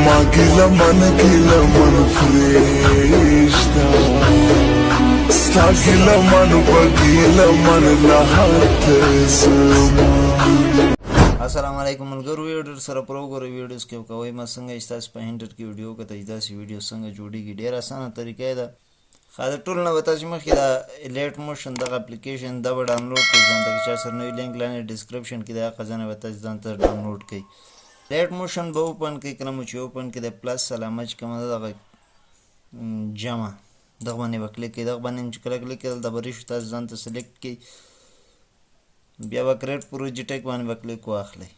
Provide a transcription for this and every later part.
Magila man freshta Stagila man bagila man lahat sama अस्सलाम वालेकुम मलगरू वीडियो सर प्रोग्राम वीडियोस के कोई मसंग इस्तास पे हिंटर की वीडियो का तजदास वीडियो संग जोड़ी की ढेर आसान तरीका है खाद टूल न बता जिम कि लेट मोशन द एप्लीकेशन द डाउनलोड के जानता कि चार सर लिंक लाने डिस्क्रिप्शन की दा खजाना बता जानता डाउनलोड की लेट मोशन बहु ओपन के कलम च ओपन के प्लस सलामज कम द जमा दगबाने बकले के दगबाने चकला क्लिक के द बरिश ता जानता सेलेक्ट की بیا به کریټ پروجیکټ باندې به کلیک واخلئ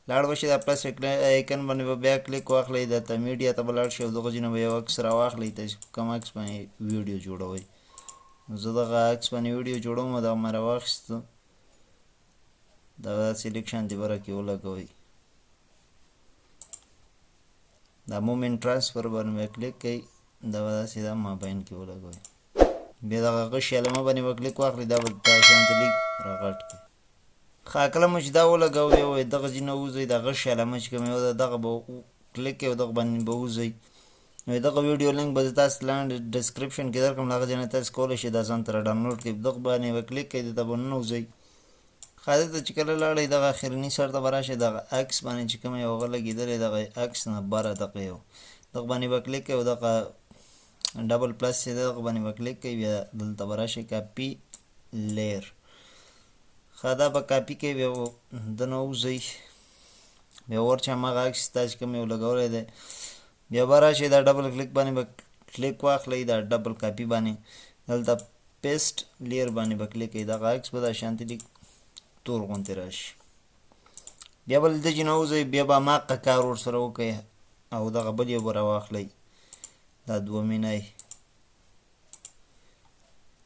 لاړ بشئ د پلس ایکن باندې به بیا کلیک واخلئ دلته میډیا ته به لاړ شئ او دغه ځای نه به یو عکس راواخلئ تاسو کوم عکس باندې ویډیو جوړوئ زه دغه عکس باندې ویډیو جوړوم دغه مې راواخیستو دغه سلیکشن دې بره کې ولګوئ دا مومنټ ټرانسفر باندې به کلیک کوئ دغه داسې دا مابین کې ولګوئ بیا دغه غشي علامه باندې به کلیک واخلئ دا به شانته لیک راغټ کړي ښه کله مو چې دا ولګوئ او دغه ځای نه ووځئ د غشي علامه چې کومه یو ده دغه به کلیک کوئ او دغه باندې به ووځئ نو دغه ویډیو لینک به زه تاسو لاندې ډسکرپشن کې درکړم له هغه ځای نه تاسو کولی شئ دا ځان ته راډاونلوډ کړئ دغه باندې به کلیک کوئ دلته به ننوځئ ښه دلته چې کله لاړئ دغه اخرني سر ته به راشئ دغه عکس باندې چې کومه یو هغه لګېدلی دغه عکس نه بره دغه یو دغه باندې به کلیک کوئ او دغه ډبل پلس چې دغه باندې به کلیک کوئ بیا دلته به راشئ کاپي لیر ښه دا به کاپي کوئ بیا دننه ووځئ بیا ورچې هماغه عکس تاسو کوم یو لګولی دی بیا به راشئ دا ډبل کلیک باندې به کلیک واخلئ دا ډبل کاپي باندې دلته پیسټ لیر باندې به کلیک کوئ دغه عکس به دا شانتې لیک تور غوندې راشي بیا به له دې ځای نه ووځئ بیا به هماغه کار ورسره وکئ او دغه بل یو به راواخلئ دا دومینی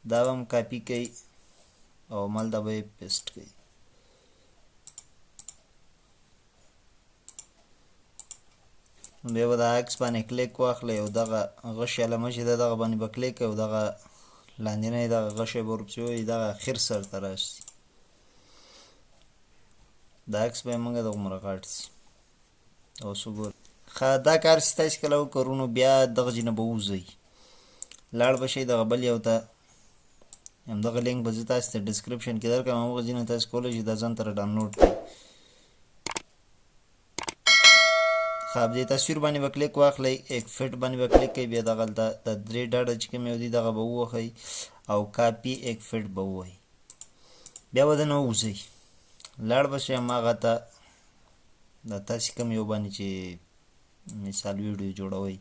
دا به هم کاپي کوئ او مالته به یې پیسټ کوئ بیا به د عکس باندې کلیک واخلئ او دغه غشي علامه چې ده دغه باندې به کلیک کوئ او دغه لاندینی دغه غشی به ورپسې ووایي دغه اخر سر ته راشي دا عکس به یې موږ دغومره غټ شي اوس وګورئ ښه دا کار چې تاسو کله وکړو نو بیا دغه ځای نه به ووځئ لاړ به شئ دغه بل یو ته همدغه لینک به زه تاسو ته ډسکرپشن کې درکړم همغه ځای نه تاسو کولی شئ دا ځان ته راډاونلوډ کړئ ښه دې تصویر باندې به کلیک واخلئ ایک فټ باندې به کلیک کوئ بیا دغه د درې ډاډه چې کوم یو دي دغه به ووهئ او کاپي ایک فټ به ووهئ بیا به دننه ووځئ لاړ به شئ هماغه ته د تاسې کوم یو باندې چې مثال ویډیو جوړوئ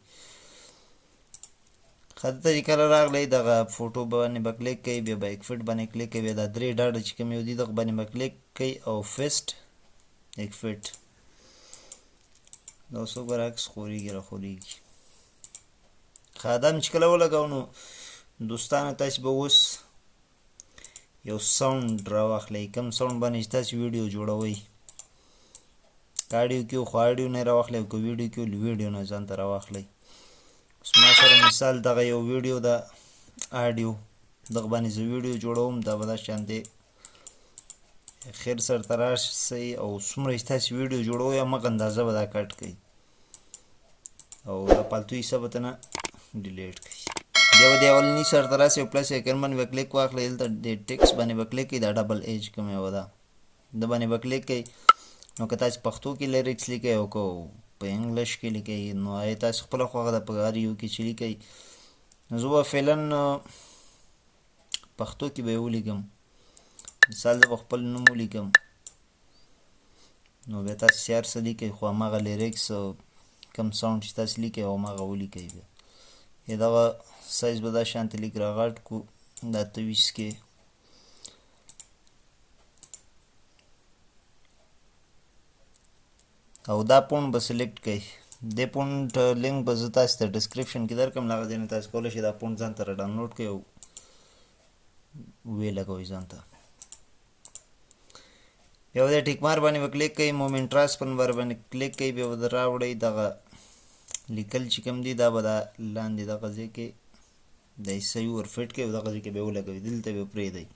ښه دلته چې کله راغلی دغه فوټو باندې به کلیک کوئ بیا به ایک فټ باندې کلیک کوئ بیا دا درې ډاډه چې کوم یو دي دغه باندې به کلیک کوئ او فیسټ ایک فټ دا اوس وګوره عکس خورېږي راخورېږي ښه دا مې چې کله ولګوو نو دوستانو تاسې به اوس یو ساوند راواخلئ کوم ساوند باندې چې تاسې ویډیو جوړوئ که اډیو کې خو اډیو نه راواخلئ او که ویډیو کې ویډیو نه ځان ته راواخلئ اوس ما سره مثال دغه یو ویډیو ده اډیو دغه باندې زه ویډیو جوړوم دا به داسې شانتې خیر سر ته راشئ او څومره چې تاسې ویډیو جوړوئ همغه اندازه به دا کټ کوئ او دا پالتو حصه به تنه ډیلیټ کوئ بیا به د اولني سر ته راسئ او پلس ایکن باندې به کلیک واخلئ دلته د ټیکس باندې به کلیک کوئ دا ډبل ایج کوم یو ده د باندې به کلیک کوئ نو که تاسو پښتو کې لیریکس لیکئ او که په انګلیش کې لیکئ نو هغې تاسو خپله خوښه ده په هر یو کې چې لیکئ نو زه به فعلا پښتو کې به یې ولیکم مثال زه به خپل نوم ولیکم نو بیا تاسو چې هر څه لیکئ خو هماغه لیریکس کم ساوند چې تاسو لیکئ او هماغه ولیکئ بیا دغه سایز به دا شانتې لیک راغټ کړو دا 23 کې او دا پونډ به سلیکټ کړئ دې پونډ لینک به زه تاسو ته ډسکرپشن کې درکړم له هغه ځای نه تاسو کولی شئ دا پونډ ځان ته راډاونلوډ کړئ او ویې لګوئ ځان ته بیا به د ټیک مار باندې به کلیک کوئ مومنټ ټرانسفر باندې کلیک کوئ بیا به راوړئ دغه لیکل چې کوم دي دا به دا لاندې دغه ځای کې دا صحیح ور فټ کوئ او دغه ځای کې به یې ولګوئ دلته به یې پرېږدئ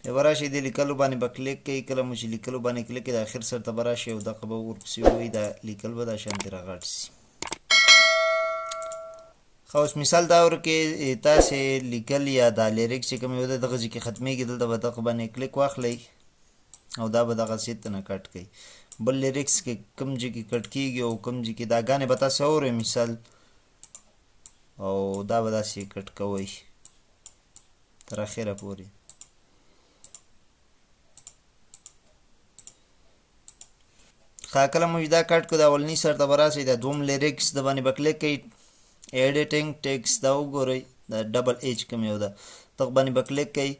د براشي د لیکلو باندې به کلیک کوي. کله مو چې لیکلو باندې کلیک کوي د اخر سر ته به راشي او دغه به ورپسې ووایي دا لیکل به دا شانتې راغټ سي. ښه اوس مثال دا ورکې تاسې لیکل یا دا لیریکس چې کوم یو دی دغه ځای کې ختمیږي دلته به دغه باندې کلیک واخلئ او دا به دغسې ته نه کټ کوي. بل لیریکس کې کوم ځای کې کټ کېږي او کوم ځای کې دا ګانې به تاسې اورئ مثال او دا به داسې کټ کوئ تر اخره پورې. ښه کله مو دا کټ کړو د اولني سر ته به راسئ د دوم لیریکس د باندې به کلیک کوئ. ایډیټینګ ټیکس دا وګورئ دا ډبل ایچ کوم یو ده دغه باندې به کلیک کوئ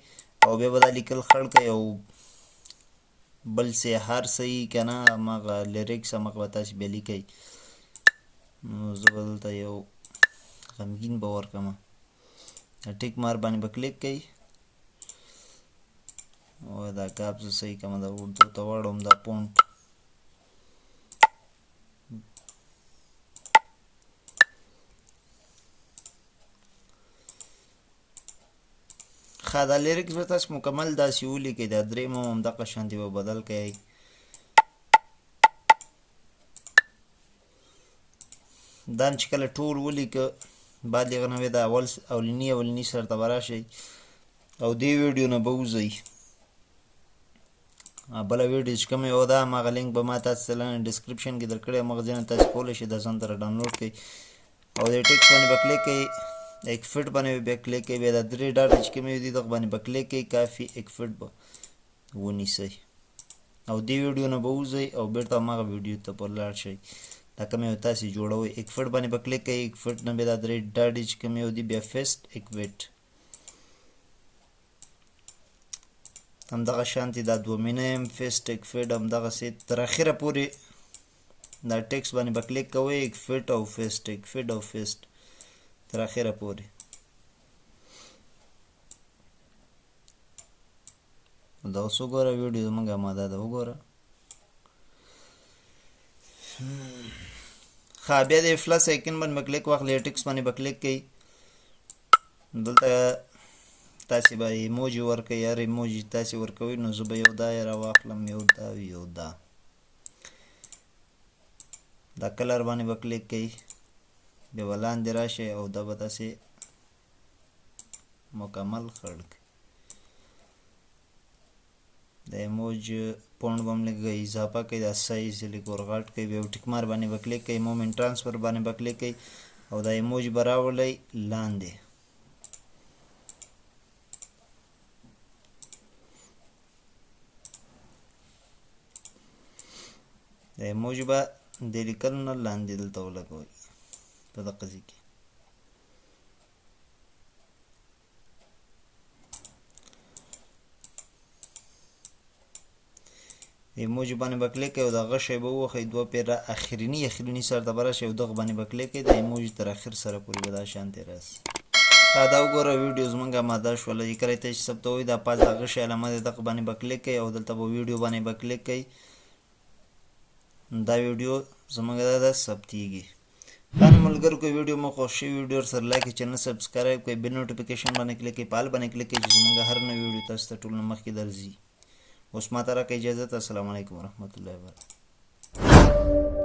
او بیا به دا لیکل خړ کوئ او بل څه هر څه یي که نه هماغه لیریکس هماغه به تاسې بیا لیکئ. نو زه به دلته یو غمګین به ورکړمه. ټیک مار باندې به کلیک کوئ او دا کاپ زه صحیح کړمه دا اردو ته واړوم دا پونټ. ښه دا لیریکس به تاسې مکمل داسې ولیکئ دا درېیم هم همدغه شانتې به بدل کړئ. دا چې کله ټول ولیکه بعد هغه نه بیا د اولني سر ته به راشئ او دې ویډیو نه به وځئ. بله ویډیو چې کومه یو ده هماغه لینک به ما تاسې ته لاندې ډسکرپشن کې درکړی هماغه ځای نه تاسې کولی شئ دا ځان ته راډاونلوډ کړئ او د ټیکس باندې به کلیک کوئ. ایکفټ باندې بیا کلیک کوئ بیا دا درې ډاټ چې کومې دي دغه باندې به کلیک کوئ کافي ایکفټ به ونیسئ او دې ویډیو نه به وځئ او بېرته هماغه ویډیو ته به لاړ شئ دا کوم یو تاسې جوړوئ. ایکفټ باندې به کلیک کوئ ایکفټ نه بیا دا درې ډاټ چې کوم یو دي بیا فیسټ ایکویټ همدغه شانتې دا دومینیم فیسټ ایکفټ همدغسې تر اخره پورې دا ټیکس باندې به کلیک کوئ ایکفټ او فیسټ ایکفټ او فیسټ تر اخره پورې. دا اوس وګوره ویډیو زموږ اماده ده وګوره. ښه بیا د پلس آیکن باندې به کلیک واخلئ ټیکس باندې به کلیک کوئ. دلته تاسې به ایموجي ورکوئ هر ایموجي تاسې ورکوئ نو زه به یو دا یې راواخلم یو دا یو دا. دا کلر باندې به کلیک کوئ بیا به لاندې راشئ او دا به تاسې مکمل خړ کړئ. د ایموج پونډ به هم لږ اضافه کوئ دا سایز یې لږ ورغټ کوئ بیا ټیک مار باندې به کلیک کوئ مومنټ ټرانسفر باندې به کلیک کوئ او دا ایموج به راولئ لاندې. د ایموج به د لیکلو نه لاندې دلته ولګوئ په دغه ځای کې. ایموجي باندې به کلیک کوئ او دغه شی به ووښئ دوه پیره اخریني سر ته به راشئ او دغه باندې به کلیک کوئ د ایموجي تر اخر سره پورې به دا شانتې راسي. دا وګوره ویډیو زموږ اماده شوله چې کله ته چې ثبتوئ دا پاس دغه شی علامه دی دغه باندې به کلیک کوئ او دلته به ویډیو باندې به کلیک کوئ دا ویډیو زموږ دا ثبتېږي. خان ملګرو که ویډیو مو خوښ شوي ویډیو سره لایک کړئ چینل سبسکرایب کړئ بیل نوټیفیکیشن باندې کلیک کړئ په آل باندې کلیک کړئ چې زموږ هر نوی ویډیو تاسو ته ټول نه مخکې درځي. اوس ماته راکړئ اجازه. السلام علیکم ورحمت الله وبرکاته.